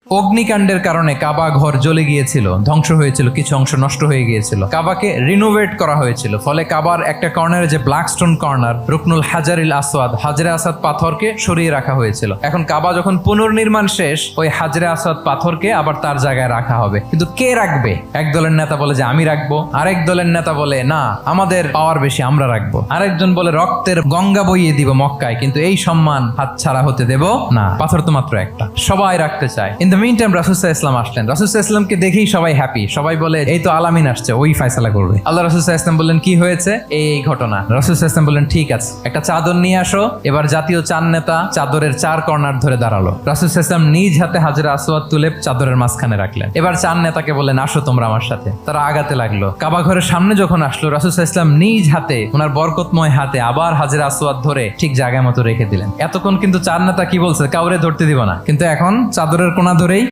অগ্নিকাণ্ডের কারণে কাবা ঘর জ্বলে গিয়েছিল, ধ্বংস হয়েছিল, কিছু অংশ নষ্ট হয়ে গিয়েছিল। কাবাকে রিনোভেট করা হয়েছিল, ফলে কাবার একটা কর্নারে যে ব্ল্যাক স্টোন কর্নার, রুকনুল হাজারিল আসওয়াদ, হাজরে আসাদ পাথরকে সরিয়ে রাখা হয়েছিল। এখন কাবা যখন পুনর্নির্মাণ শেষ, ওই হাজরে আসাদ পাথরকে আবার তার জায়গায় রাখা হবে। কিন্তু কে রাখবে? এক দলের নেতা বলে যে আমি রাখবো, আরেক দলের নেতা বলে না আমাদের পাওয়ার বেশি, আমরা রাখবো। আরেকজন বলে রক্তের গঙ্গা বইয়ে দিব মক্কায়, কিন্তু এই সম্মান হাতছাড়া হতে দেব না। পাথর তো মাত্র একটা, সবাই রাখতে চায়। ইন দ্য মিন টাইম রাসূল সাল্লাল্লাহু আলাইহি ওয়াসাল্লাম আসলেন। রাসূল সাল্লাল্লাহু আলাইহি ওয়াসাল্লামকে দেখেই সবাই হ্যাপি, সবাই বলে এই তো আলামিন আসছে, ওই ফয়সালা করবে। আল্লাহ রাসূল সাল্লাল্লাহু আলাইহি ওয়াসাল্লাম বললেন কি হয়েছে? এই ঘটনা। রাসূল সাল্লাল্লাহু আলাইহি ওয়াসাল্লাম বললেন ঠিক আছে, একটা চাদর নিয়ে আসো। এবার জাতীয় চার নেতা চাদরের চার কর্নার ধরে দাঁড়ালো। রাসূল সাল্লাল্লাহু আলাইহি ওয়াসাল্লাম নিজ হাতে হাজরে আসওয়াদ তুলে চাদরের মাঝখানে রাখলেন। এবার চার নেতাকে বললেন আসো তোমরা আমার সাথে। তারা আগাতে লাগলো। কাবা ঘরের সামনে যখন আসলো, রাসূল সাল্লাল্লাহু আলাইহি ওয়াসাল্লাম নিজ হাতে, ওনার বরকতময় হাতে আবার হাজরে আসওয়াদ ধরে ঠিক জায়গা মতো রেখে দিলেন। এতক্ষণ কিন্তু চার নেতা কি বলছে? কাউরে ধরতে দিব না, কিন্তু এখন চাদরের কোনা ধরেই